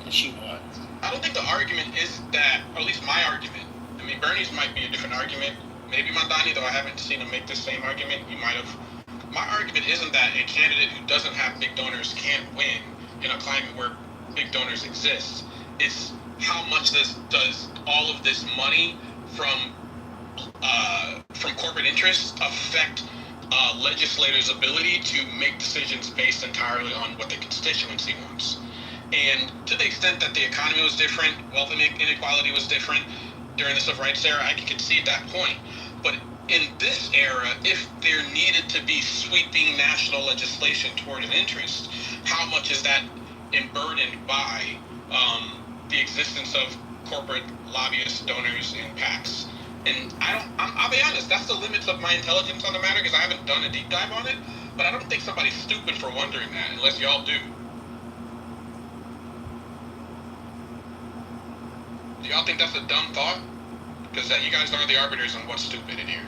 that she won. I don't think the argument is that, or at least my argument. I mean, Bernie's might be a different argument. Maybe Mandani, though I haven't seen him make the same argument. He might have. My argument isn't that a candidate who doesn't have big donors can't win in a climate where big donors exist. It's how much does all of this money from corporate interests affect legislators' ability to make decisions based entirely on what the constituency wants. And to the extent that the economy was different, wealth inequality was different during the civil rights era, I can concede that point. But in this era, if there needed to be sweeping national legislation toward an interest, how much is that burdened by the existence of corporate lobbyists, donors, and PACs? And I'll be honest, that's the limits of my intelligence on the matter because I haven't done a deep dive on it, but I don't think somebody's stupid for wondering that, unless y'all do. Do y'all think that's a dumb thought? Because you guys are the arbiters on what's stupid in here.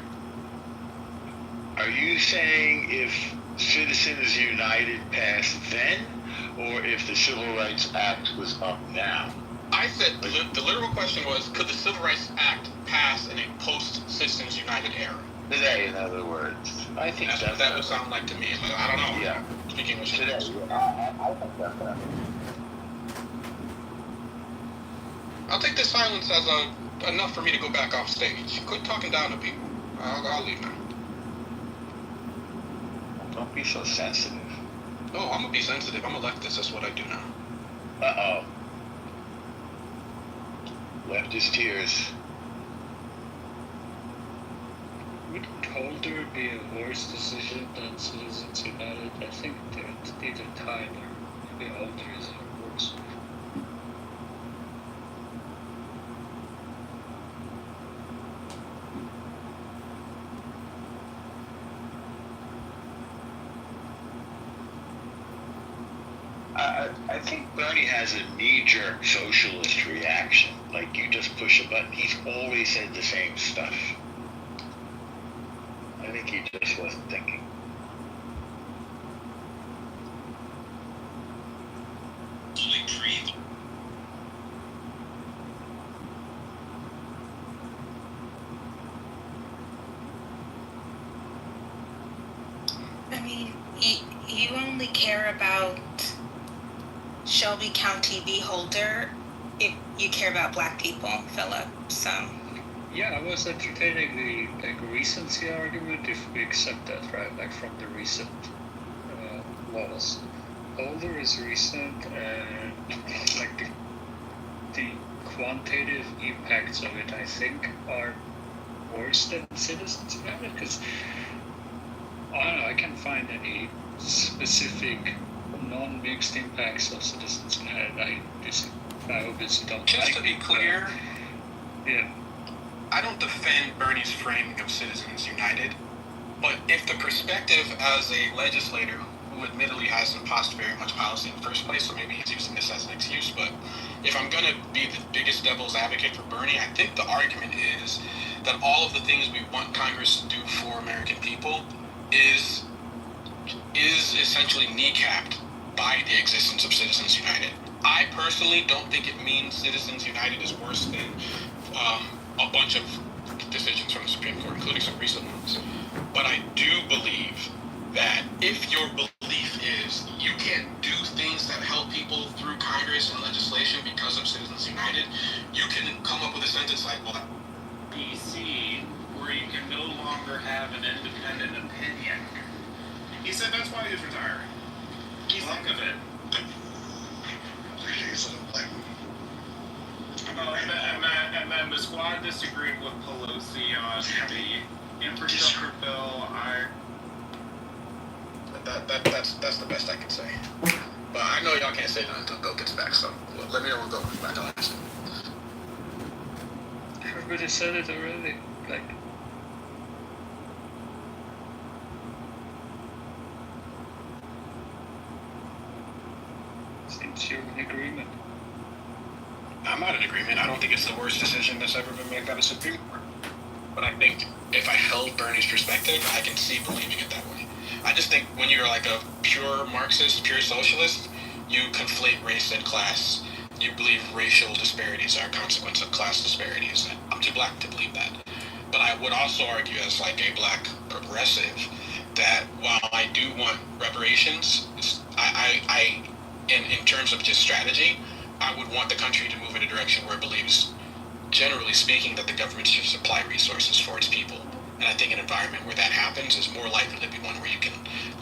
Are you saying if Citizens United passed then, or if the Civil Rights Act was up now? I said the literal question was, could the Civil Rights Act pass in a post-Citizens United era? Today, in other words. I think that's what that would sound like to me. I don't know. Yeah. Speaking English. Today, I think that's that. I'll take this silence as enough for me to go back off stage. Quit talking down to people. I'll leave now. Don't be so sensitive. Oh, I'm gonna be sensitive. I'm a leftist. That's what I do now. Uh-oh. Leftist tears. Would Holder be a worse decision than Citizens United? I think it's either tied or maybe Holder is worse. I think Bernie has a knee-jerk socialist reaction. Like, you just push a button. He's always said the same stuff. I think he just wasn't thinking. I mean, you only care about Shelby County v. Holder if you care about black people, Philip, so... Yeah, I was entertaining the recency argument if we accept that, right? Like from the recent laws. Holder is recent and like the quantitative impacts of it, I think, are worse than Citizens United because I don't know, I can't find any specific non-mixed impacts of Citizens United. I obviously don't. Just to be clear, yeah. I don't defend Bernie's framing of Citizens United, but if the perspective as a legislator who admittedly hasn't passed very much policy in the first place, so maybe he's using this as an excuse, but if I'm going to be the biggest devil's advocate for Bernie, I think the argument is that all of the things we want Congress to do for American people is essentially kneecapped by the existence of Citizens United. I personally don't think it means Citizens United is worse than a bunch of decisions from the Supreme Court, including some recent ones. But I do believe that if your belief is you can't do things that help people through Congress and legislation because of Citizens United, you can come up with a sentence like, well, DC, where you can no longer have an independent opinion. He said that's why he's retiring. He's sick of it. And then the squad disagreed with Pelosi on the infrastructure bill. That's the best I can say. But I know y'all can't say that until Bill gets back, so let me know when Bill comes back. I'll understand. Everybody said it already. Like, since you're in agreement. I'm not in agreement. I don't think it's the worst decision that's ever been made by the Supreme Court. But I think if I held Bernie's perspective, I can see believing it that way. I just think when you're like a pure Marxist, pure socialist, you conflate race and class you believe racial disparities are a consequence of class disparities. And I'm too black to believe that. But I would also argue, as like a black progressive, that while I do want reparations, in terms of just strategy, I would want the country to move in a direction where it believes, generally speaking, that the government should supply resources for its people. And I think an environment where that happens is more likely to be one where you can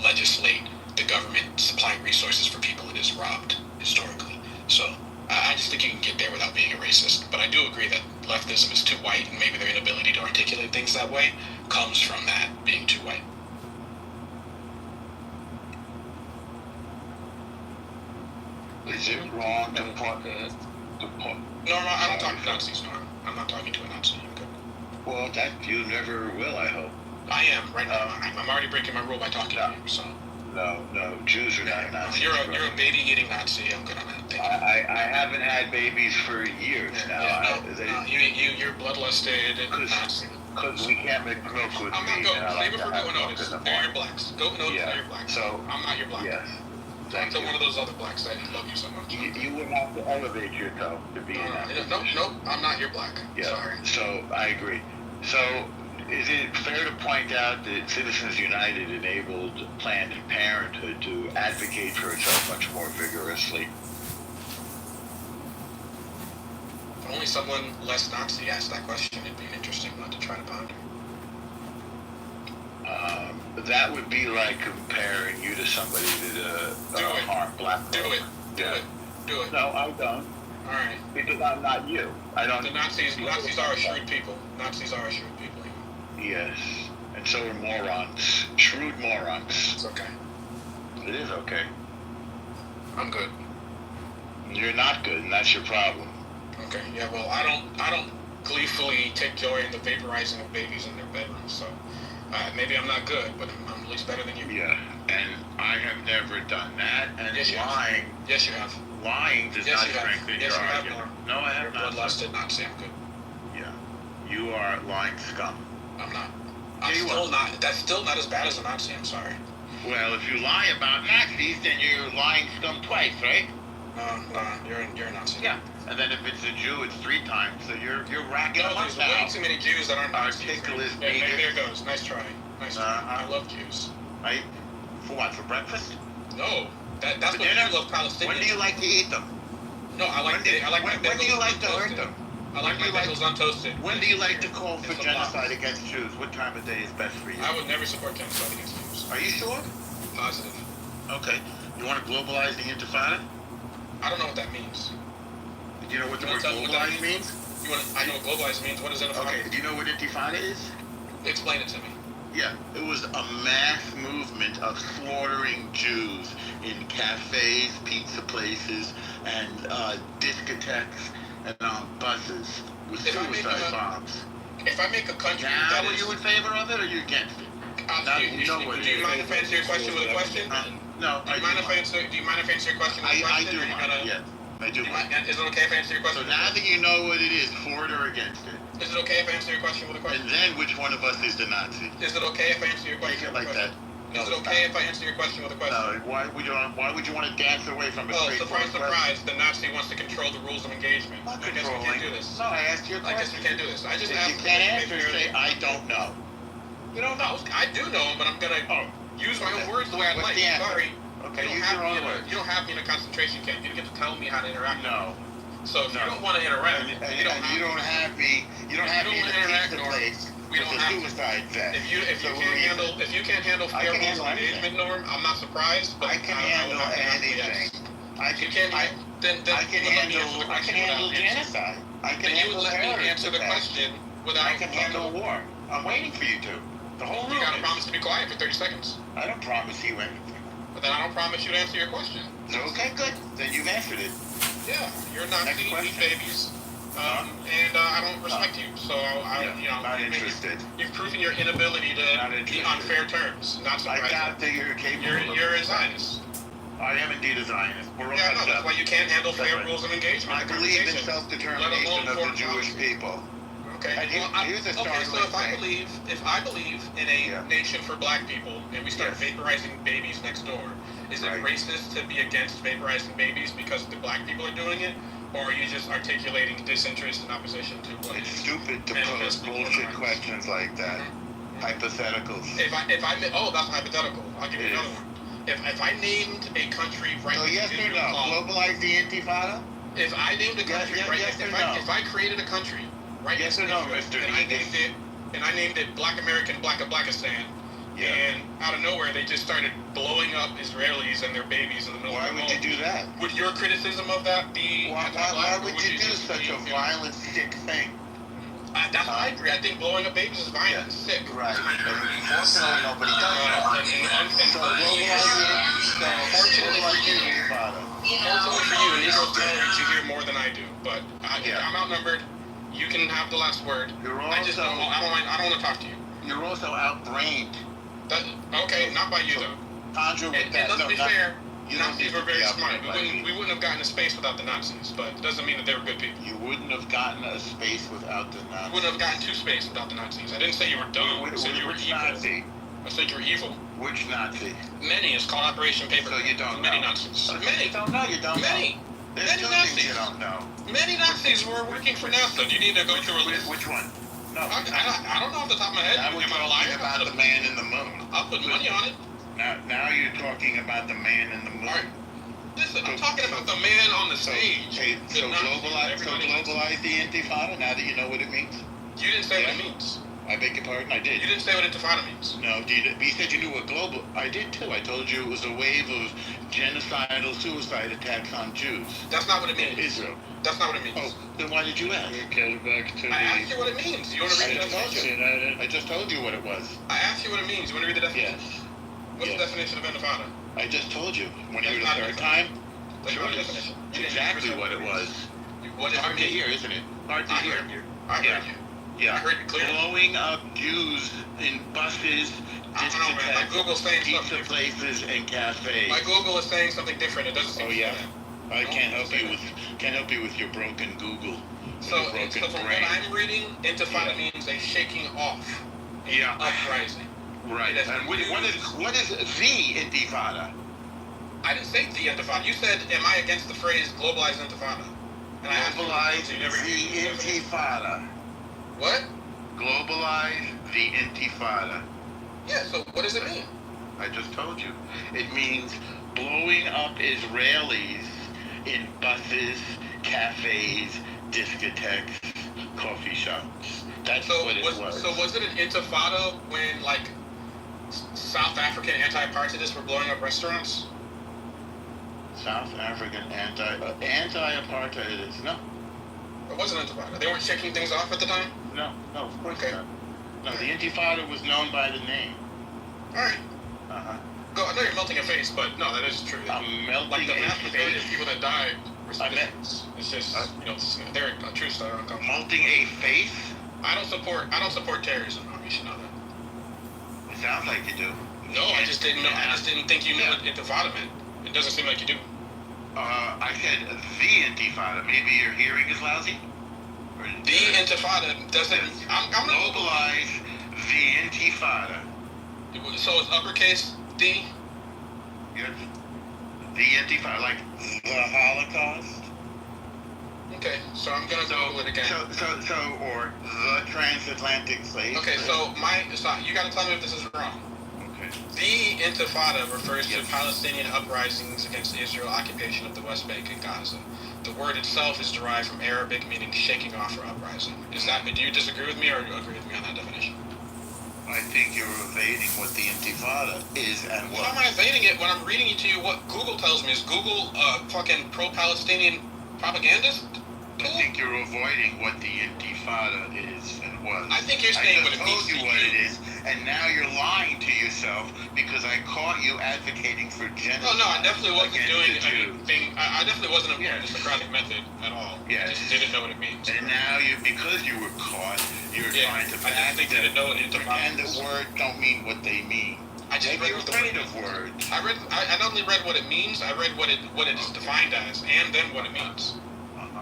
legislate the government supplying resources for people it has robbed historically. So I just think you can get there without being a racist. But I do agree that leftism is too white, and maybe their inability to articulate things that way comes from that being too white. Is it wrong to point? No, I'm not talking to Nazis. No, I'm not talking to a Nazi. Okay. Well, that you never will, I hope. I am right now. I'm already breaking my rule by talking to you. So. No, Jews are not Nazis. You're a baby eating Nazi. I'm good on that. Thank you. I haven't had babies for years now. You're bloodlusted Nazi. Because we can't make milk with I'm not meat. going. Maybe for Goat Notice, they're your blacks. Goat Notice, they're your blacks. So I'm not your black. Yes. I'm one of those other blacks that love you so much. You would have to elevate yourself to be Nope, I'm not your black. Yeah. Sorry. So I agree. So is it fair to point out that Citizens United enabled Planned Parenthood to advocate for itself much more vigorously? If only someone less Nazi asked that question, it'd be an interesting one to try to ponder. That would be like comparing you to somebody that harmed black people. Do it. No, I don't. All right. Because I'm not you. I don't. The Nazis are shrewd people. Nazis are shrewd people. Yes. And so are morons. Shrewd morons. It's okay. It is okay. I'm good. You're not good, and that's your problem. Okay. Yeah. Well, I don't gleefully take joy in the vaporizing of babies in their bedrooms. So maybe I'm not good, but I'm at least better than you. Yeah. And I have never done that. And yes, lying. Yes, you have. Lying does not strengthen your argument. No, I have not. You're bloodlusted Nazi. I'm good. Yeah. You are lying scum. I'm not. I'm still not. That's still not as bad as a Nazi. I'm sorry. Well, if you lie about Nazis, then you're lying scum twice, right? No, you're a Nazi. Yeah. And then if it's a Jew, it's 3 times. So you're racking them up there's now. way too many Jews that aren't Nazis. There goes. Nice try. I love Jews. For what? For breakfast? No. That's what you love Palestinians. When do you like to eat them? No, I like my bagels. When do you like to eat them? I like my bagels untoasted. When do you like to call for genocide against Jews? What time of day is best for you? I would never support genocide against Jews. Are you sure? Positive. Okay. You want to globalize the Intifada? I don't know what that means. Do you know what the word globalize means? I know what globalize means. What is Intifada? Okay. Do you know what Intifada is? Explain it to me. Yeah, it was a mass movement of slaughtering Jews in cafes, pizza places, and discotheques, and on buses with suicide bombs. If I make a country now, are you in favor of it or are you against it? Do you mind if I answer your question with a question? No, do you mind if I answer your question with a question? I do mind, yes. I do mind. Is it okay if I answer your question? So now that you know what it is, for it or against it? Is it okay if I answer your question with a question? And then which one of us is the Nazi? Is it okay if I answer your question with a question? Is it okay if I answer your question with a question? No, why would you want to dance away from a straightforward surprise, the Nazi wants to control the rules of engagement. I guess we can't do this. No, I asked you a question. I guess we can't do this. I just asked you can't answer, say, I don't know. You don't know. I do know, but I'm going to use my own words the way I like. Sorry. Okay, use your own words. You don't have me in a concentration camp. You don't get to tell me how to interact. No. So if you don't want to interact, you don't have me in a pizza place with a suicide vest. If you can't handle fair rules of engagement, Norm, I'm not surprised. But I can handle anything. I can handle genocide. I can handle terrorism. You would let me answer the question without. I can handle war. I'm waiting for you to. The whole room. You gotta promise to be quiet for 30 seconds. I don't promise you anything. But then I don't promise you to answer your question. Okay, good. Then you've answered it. Yeah, you're not eat babies, and I don't respect you. So not interested. You've proven your inability to be on fair terms. Not surprising. I doubt that you're capable. You're a Zionist. I am indeed a Zionist. That's why you can't handle fair rules of engagement. I believe in self-determination of the Jewish people. Okay. So if I believe in a nation for black people, and we start vaporizing babies next door, is it racist to be against vaporizing babies because the black people are doing it, or are you just articulating disinterest and opposition to what? It's stupid to manifest pose before bullshit crimes? questions like that. Hypotheticals. If I that's hypothetical. I'll give you It another is. one. If I named a country right So next yes to or Israel no? called, Globalize the Intifada? if I named a country yes, right yes next, or no? if I created a country right Yes next to or no, Israel, Mr. Negus? and I named it Black American Blackistan, Yeah. and out of nowhere they just started blowing up Israelis and their babies in the middle Why of the would you home. do that? Would your criticism of that be Why anti-black, or would you do just such be, a violent, sick thing? That's what I agree. I think blowing up babies is violent, and sick. Right. And unfortunately, nobody does that. So Fortunately for you, Intifada. Fortunately for you, Negroes tolerate you here more than I do. But Yeah. I'm outnumbered. You can have the last word. You're I just don't. also I don't want to talk to you. you're also outbrained. Okay, not by you though. Conjure with And that. let's No, be not, fair. you don't Nazis need were to very be smart. outbrained We wouldn't have gotten to space without the Nazis, but it doesn't mean that they were good people. You wouldn't have gotten a space without the Nazis. We wouldn't have gotten to space without the Nazis. I didn't say you were dumb. I said you were Which evil. Nazi? I said you were evil. Which Nazi? Many. It's called Operation Paper. So you don't Many know. Nazis. Okay, Many. You don't know. You don't Many. know. There's Many two things Nazis. you don't know. Many Nazis were working for NASA. Do you need to go through a list? Which one? No. I don't know off the top of my head. Now we're Am I a liar? talking about the man in the moon. I'll put money on it. Now you're talking about the man in the moon. All right. Listen, I'm talking about the man on the stage. Hey, The so Nazis, globalize everybody- the Intifada. Now that you know what it means. You didn't say what Yeah. it means. I beg your pardon. I did. You didn't say what intifada means. No, you said you knew what global. I did too. I told you it was a wave of genocidal suicide attacks on Jews That's not what it in means. Israel. That's not what it means. Oh, then why did you ask? We get back to I asked you the what it means. You want to read the I told definition? you. United. I just told you what it was. I asked you what it means. You want to read the definition? Yes. What's Yes. the definition of intifada? I just told you. When you were the That's not third the time. That's Sure not the it is. definition. You It's didn't exactly understand what it was. What does it Hard to mean? hear, isn't it? Hard to I hear. heard you. I heard Yeah. you. I Yeah. heard you clearly. Blowing up Jews in buses, I don't know, man. My Google's saying pizza something different. places, and cafes. My Google is saying something different. It doesn't seem Oh to yeah. say that. I No, can't it help doesn't you say with your broken Google. With So, your broken so from brain. what I'm reading, intifada Yeah. means a shaking off, Yeah. uprising. Right. It has And what is the Intifada? I didn't say the intifada. You said, "Am I against the phrase globalized intifada?" And I asked you, Globalize you never the used the definition. Intifada. What? Globalize the Intifada. Yeah. So what does it mean? I just told you. It means blowing up Israelis in buses, cafes, discotheques, coffee shops. That's So what it was. So was it an intifada when like South African anti-apartheidist were blowing up restaurants? South African anti-apartheid is no, It wasn't intifada. They weren't shaking things off at the time. no, of course Okay. not. No, the Intifada was known by the name. All right. Uh-huh. Go. I know you're melting a face, but no, that is true. I'm melting Like the a mass casualties, face. people that died were I bet. citizens. It's just they're a true story. Melting a face? I don't support terrorism. You should know that. It sounds like you do. No, I just didn't know. I just didn't think you knew Yeah. what intifada meant. It doesn't seem like you do. I said the Intifada. Maybe your hearing is lousy? Or The intifada doesn't. I'm gonna. globalize the Intifada. So it's uppercase D. Yes. The Intifada, like the Holocaust. Okay, so I'm gonna Google it again. Or the transatlantic slave. Okay, trade. so you gotta tell me if this is wrong. Okay. The Intifada refers to Yes. Palestinian uprisings against Israel occupation of the West Bank and Gaza. The word itself is derived from Arabic meaning shaking off or uprising. Do you disagree with me or agree with me on that definition? I think you're evading what the Intifada is and How am what. I evading it when I'm reading it to you what Google tells me? Is Google fucking pro-Palestinian propagandist? I think you're avoiding what the Intifada is and was. I think you're saying what it I means just told to you what you. it is, and now you're lying to yourself because I caught you advocating for genocide. Oh no, I definitely wasn't against doing the Jews. anything. I definitely wasn't employing Yes. the Socratic method at all. Yes. I just didn't know what it means. And now because you were caught, you're Yeah, trying to I definitely didn't know what Intifada pretend was. that words don't mean what they mean. I just Maybe read you're what the word afraid of words. I not only read what it means, I read what it is defined as, and then what it means. Uh-huh.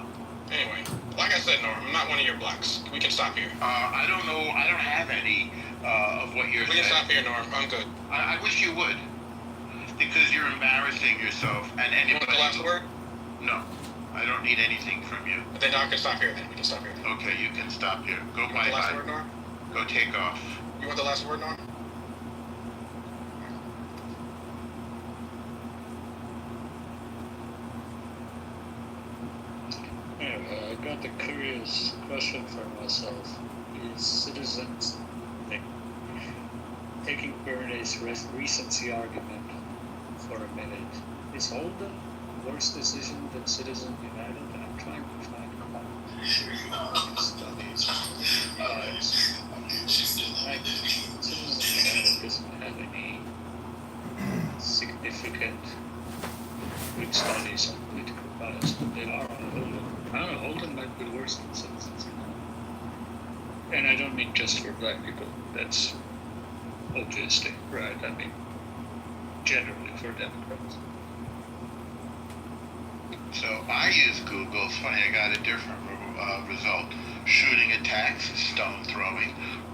Anyway, like I said, Norm, I'm not one of your blacks. We can stop here. I don't know. I don't have any of what you're We can saying. stop here, Norm. I'm good. I wish you would, because you're embarrassing yourself and You anybody. want the last word? No. I don't need anything from you. Then I can stop here. Then we can stop here. Okay, you can stop here. Go You want the last word, bye-bye. Norm? Go take off. You want the last word, Norm? Anyway, I got a curious question for myself. Is citizens taking Bernie's recency argument for a minute? Is Holden worse decision than Citizens United? I'm trying to find studies. Like, Citizens United doesn't have any significant good studies on political bias, but they are on Holden. I don't know, Holden might be worse than Citizens United. And I don't mean just for black people. That's obviously right. I mean, generally for Democrats. So I use Google. It's funny, I got a different result. Shooting attacks, stone throwing,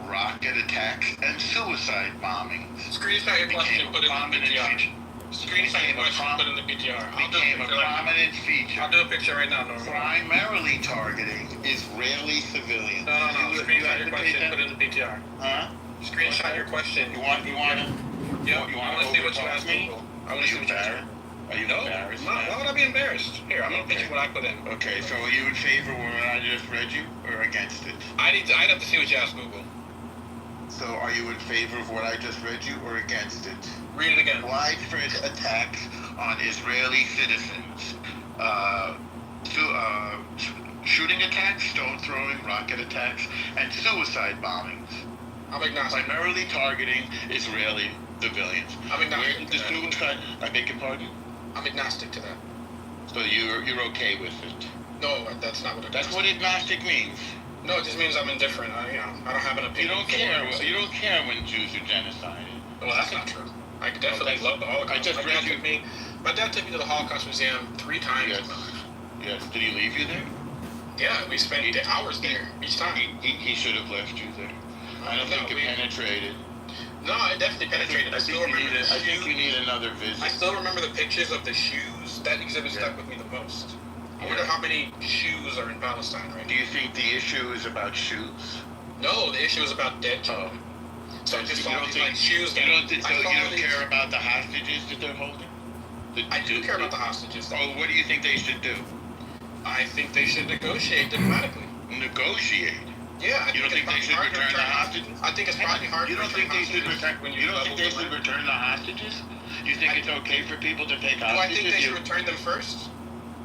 rocket attacks, and suicide bombings. Screenshot your question and put it in the PTR. Screenshot your question and put it in the PTR. Became a prominent feature. I'll do a picture right now, Norm. Primarily targeting Israeli civilians. No. Screenshot your question and put it in the PTR. Huh? Screenshot your question. You want to? Yeah, You I want want to see what you asked Google. I want to see what you asked. Are you No, embarrassed? why would I be embarrassed? Here, I'm gonna Okay. pitch you what I put in. Okay, so are you in favor of what I just read you, or against it? I'd have to see what you asked Google. So are you in favor of what I just read you, or against it? Read it again. Widespread attacks on Israeli citizens. Shooting attacks, stone throwing, rocket attacks, and suicide bombings. I'm agnostic. Primarily targeting Israeli civilians. I'm agnostic Where to the that. suicide, I beg your pardon? I'm agnostic to that. So you're okay with it? No, that's not what it That's what agnostic means. No, it just means I'm indifferent. I don't have an You opinion. don't care. You don't care when Jews are genocided. Well, that's not true. I definitely love the Holocaust. I just read you. My dad took me to the Holocaust Museum 3 times Yes. in my life. Yes. Did he leave you there? Yeah, we spent hours there each time. He should have left you there. I don't think it penetrated. No, it definitely penetrated. I still remember the I think you shoes. need another visit. I still remember the pictures of the shoes. That exhibit stuck with me the most. I wonder how many shoes are in Palestine right Do now. you think the issue is about shoes? No, the issue is about dead children. So I just You saw don't these think- like shoes. You don't, think, so I you saw don't these- care about the hostages that they're holding? I do care about the hostages. Oh, what do you think they should do? I think they should negotiate diplomatically. Negotiate. Yeah, I You don't think they it's should probably hard to return the hostages? I think it's probably hard You to don't return think they should hostages return? when You don't level think they the should land. return the hostages? You think it's okay for people to take Do I hostages? think they should return them first?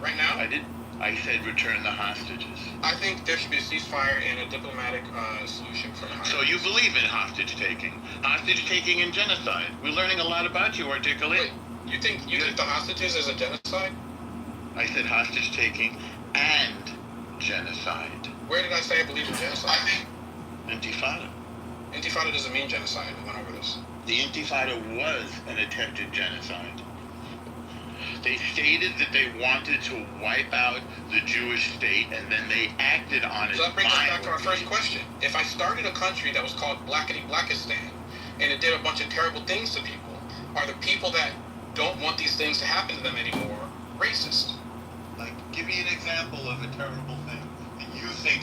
Right now? I did. I said return the hostages. I think there should be a ceasefire and a diplomatic solution for the hostages. So you believe in hostage taking and genocide. We're learning a lot about you, articulate. Wait, you think the hostages is a genocide? I said hostage taking and genocide. Where did I say I believe in genocide? Intifada. Intifada doesn't mean genocide. We went over this. The Intifada was an attempted genocide. They stated that they wanted to wipe out the Jewish state, and then they acted on it. So that brings us back to our violently. first question. If I started a country that was called Blackistan, and it did a bunch of terrible things to people, are the people that don't want these things to happen to them anymore racist? Like, give me an example of a terrible thing that you think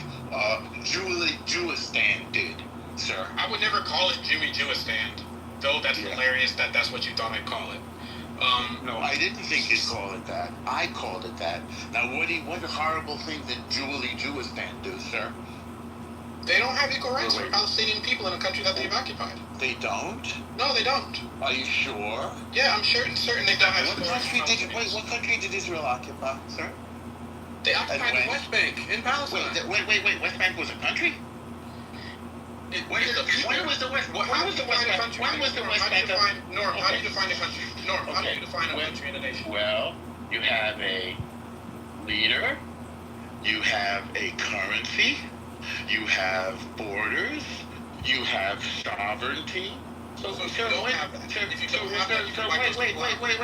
Jewistan did, sir. I would never call it Jimmy Jewistan, though that's Yeah. hilarious that that's what you thought I'd call it. No, I didn't think you'd call it that. I called it that. Now, what horrible thing did Jewistan do, sir? They don't have equal rights Wait. for Palestinian people in a country that they've occupied. They don't? No, they don't. Are you sure? Yeah, I'm certain they don't have What equal rights for country Palestinians. what country did Israel occupy, sir? They occupied when? the West Bank in Palestine. Wait. West Bank was a country? When was the West Bank? When was the West Bank? How do you define a country? Norm, How do you Okay. define a country? Norm, how do Okay. you define a country and a nation? Well, you have a leader, you have a currency, you have borders, you have sovereignty. So if you don't have that, if you don't have that, you can wipe those people out. Wait.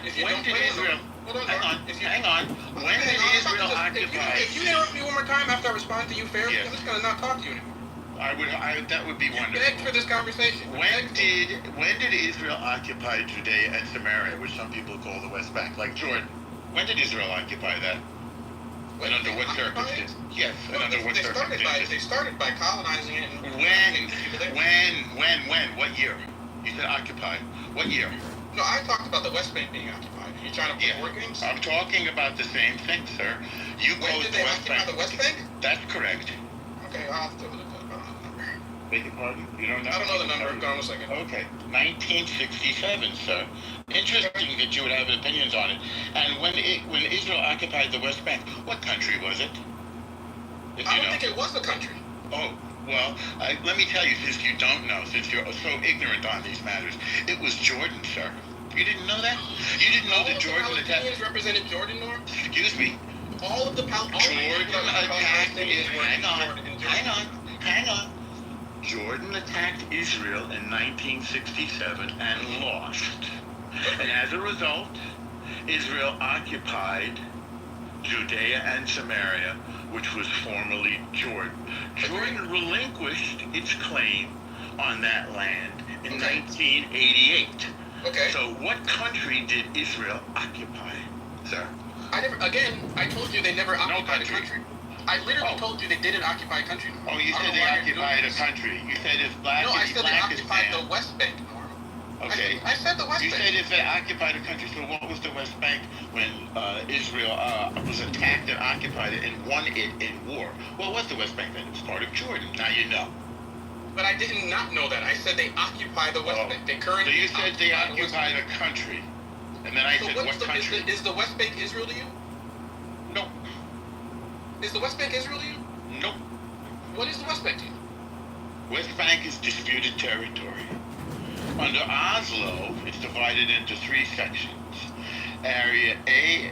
If you When don't did wait, Israel? hold on, Hang Norm. on. If you- Hang on. When did Israel occupy? If you interrupt me one more time after I respond to you fairly, Yes. I'm just gonna not talk to you anymore. That would be You begged wonderful. for this conversation. When did Israel occupy Judea and Samaria, which some people call the West Bank, like Jordan? When did Israel occupy that? what circumstances? Yes, and Well, under what circumstances? they started by colonizing it. And When? What year? You said occupied. What year? No, I talked about the West Bank being occupied. Are you trying to play word games? I'm talking about the same thing, sir. You When called did the they West occupy Bank. the West Bank? That's correct. Okay, I'll have to look it up. I don't know the number. Beg your pardon? You don't know? I don't know the number. Go on a second. Okay, 1967, sir. Interesting that you would have opinions on it. And when Israel occupied the West Bank, what country was it? If I you don't know. think it was a country. Oh, well, let me tell you, since you don't know, since you're so ignorant on these matters, it was Jordan, sir. You didn't know that? You didn't know that Jordan All of the Palestinians represented Jordan, Norm? Excuse me. All of the Jordan attacked Israel. Hang on. Jordan attacked Israel in 1967 and lost. And as a result, Israel occupied Judea and Samaria, which was formerly Jordan. Jordan relinquished its claim on that land in 1988. Okay. So what country did Israel occupy, sir? I told you they never occupied a country. country. I literally told you they didn't occupy a country. Oh, you said they occupied a country. You said if No, I said they occupied the West Bank, Norm. Okay. I said the West You Bank. said if they occupied a country, so what was the West Bank when Israel was attacked and occupied it and won it in war? What was the West Bank then? It was part of Jordan. Now you know. But I did not know that. I said they occupy the West Bank. They currently So you said they occupy the West occupied Bank. a country. And then I said, what country? Is the West Bank Israel to you? No. Is the West Bank Israel to you? No. What is the West Bank to you? West Bank is disputed territory. Under Oslo, it's divided into three sections. Area A,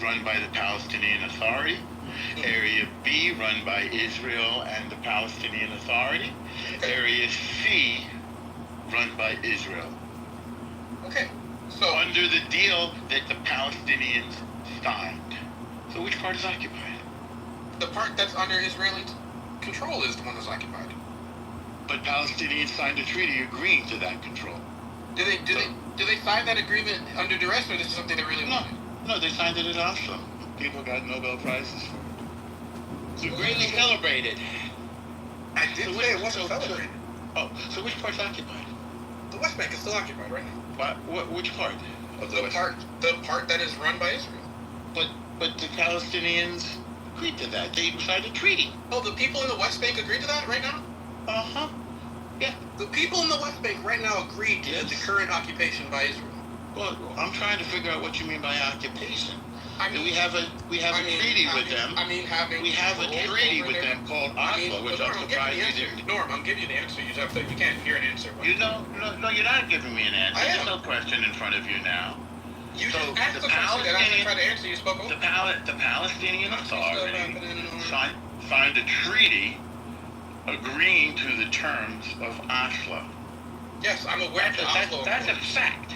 run by the Palestinian Authority. Area B, run by Israel and the Palestinian Authority. Area C, run by Israel. Okay. So Under the deal that the Palestinians signed. So which part is occupied? the part that's under Israeli control is the one that's occupied. But Palestinians signed a treaty agreeing to that control. Do they sign that agreement under duress, or this is something they really wanted? No, they signed it at Oslo. People got Nobel Prizes for it. It's greatly celebrated. I did say it wasn't celebrated. Oh, so which part's occupied? The West Bank is still occupied right now. Which part? Of The part that is run by Israel. But the Palestinians agreed to that. They signed a treaty. Oh, the people in the West Bank agreed to that right now? Uh-huh. Yeah. The people in the West Bank right now agreed to the current occupation by Israel. Well, I'm trying to figure out what you mean by occupation. I mean, we have a treaty with them. We have a treaty with them called Oslo, which I'm surprised you didn't. Norm, I'm giving you the answer. You can't hear an answer. No, you're not giving me an answer. I am. There's no question in front of you now. You So just asked the the question that I didn't try to answer. You spoke over. The Palestinian Authority signed a treaty agreeing to the terms of Oslo. Yes, I'm aware of the Oslo That's a Accords. fact.